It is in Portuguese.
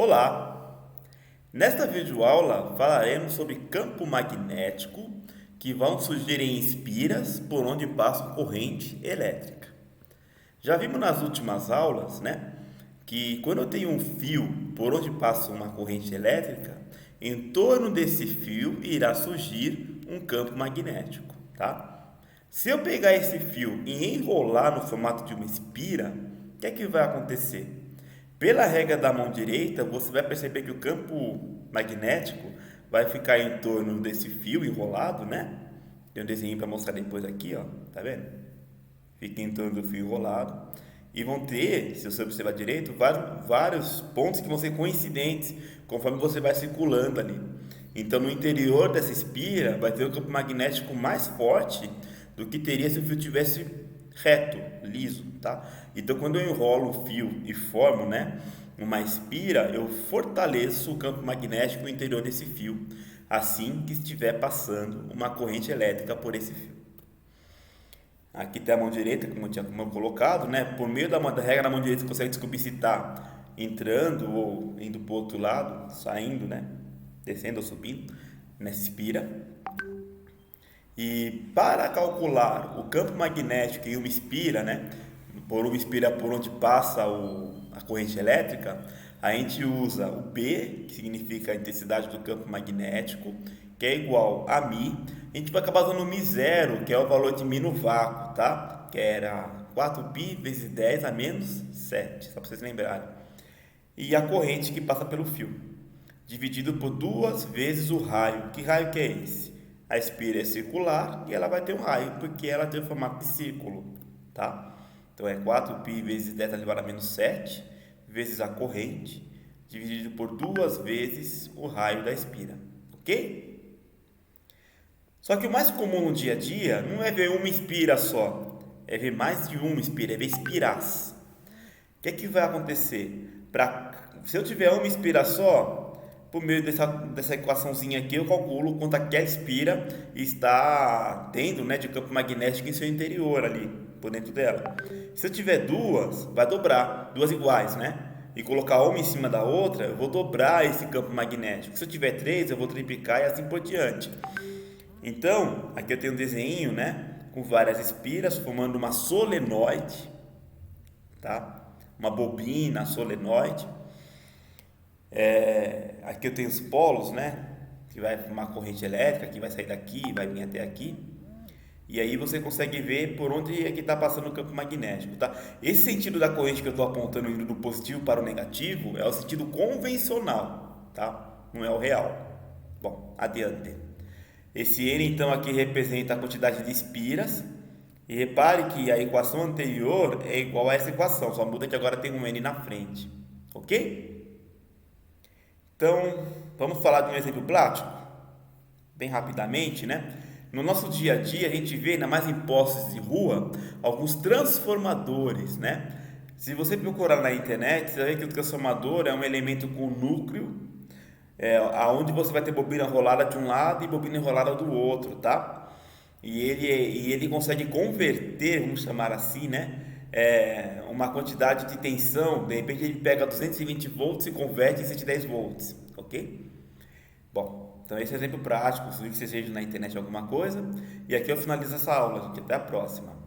Olá! Nesta videoaula falaremos sobre campo magnético que vão surgir em espiras por onde passa corrente elétrica. Já vimos nas últimas aulas, que quando eu tenho um fio por onde passa uma corrente elétrica, em torno desse fio irá surgir um campo magnético, tá? Se eu pegar esse fio e enrolar no formato de uma espira, o que é que vai acontecer? Pela regra da mão direita, você vai perceber que o campo magnético vai ficar em torno desse fio enrolado, Tem um desenho para mostrar depois aqui, ó, tá vendo? Fica em torno do fio enrolado. E vão ter, se você observar direito, vários pontos que vão ser coincidentes conforme você vai circulando ali. Então, no interior dessa espira, vai ter um campo magnético mais forte do que teria se o fio tivesse reto, liso, tá? Então, quando eu enrolo o fio e formo, uma espira, eu fortaleço o campo magnético no interior desse fio, assim que estiver passando uma corrente elétrica por esse fio. Aqui tem a mão direita, como eu tinha colocado, Por meio da regra da mão direita, você consegue descobrir se está entrando ou indo para o outro lado, saindo, Descendo ou subindo nessa espira. E para calcular o campo magnético em uma espira, por uma espira por onde passa a corrente elétrica, a gente usa o P, que significa a intensidade do campo magnético, que é igual a μ. A gente vai acabar usando o μ0, que é o valor de μ no vácuo, tá? Que era 4π vezes 10 a menos 7, só para vocês lembrarem. E a corrente que passa pelo fio, dividido por 2 vezes o raio. Que raio que é esse? A espira é circular e ela vai ter um raio, porque ela tem o formato de círculo, tá? Então, é 4π vezes 10 elevado a menos 7, vezes a corrente, dividido por 2 vezes o raio da espira, ok? Só que o mais comum no dia a dia não é ver uma espira só, é ver mais de uma espira, é ver espirás. O que é que vai acontecer? Se eu tiver uma espira só, por meio dessa equaçãozinha aqui, eu calculo quanto aquela espira está tendo, de campo magnético em seu interior ali, por dentro dela. Se eu tiver duas, vai dobrar, duas iguais, E colocar uma em cima da outra, eu vou dobrar esse campo magnético. Se eu tiver três, eu vou triplicar e assim por diante. Então, aqui eu tenho um desenho, com várias espiras formando uma solenoide, tá? Uma bobina solenoide. Aqui eu tenho os polos, que vai formar corrente elétrica, que vai sair daqui, vai vir até aqui. E aí você consegue ver por onde é que está passando o campo magnético, tá? Esse sentido da corrente que eu estou apontando indo do positivo para o negativo é o sentido convencional, tá? Não é o real. Bom, adiante. Esse N então aqui representa a quantidade de espiras. E repare que a equação anterior é igual a essa equação, só muda que agora tem um N na frente, ok? Então, vamos falar de um exemplo prático? Bem rapidamente, No nosso dia a dia, a gente vê, ainda mais em postes de rua, alguns transformadores, Se você procurar na internet, você vai ver que o transformador é um elemento com núcleo, aonde você vai ter bobina enrolada de um lado e bobina enrolada do outro, tá? E ele consegue converter, vamos chamar assim, uma quantidade de tensão. De repente ele pega 220 volts e converte em 110 volts, ok? Bom, então esse é um exemplo prático. Se você seja na internet alguma coisa, e aqui eu finalizo essa aula, gente. Até a próxima.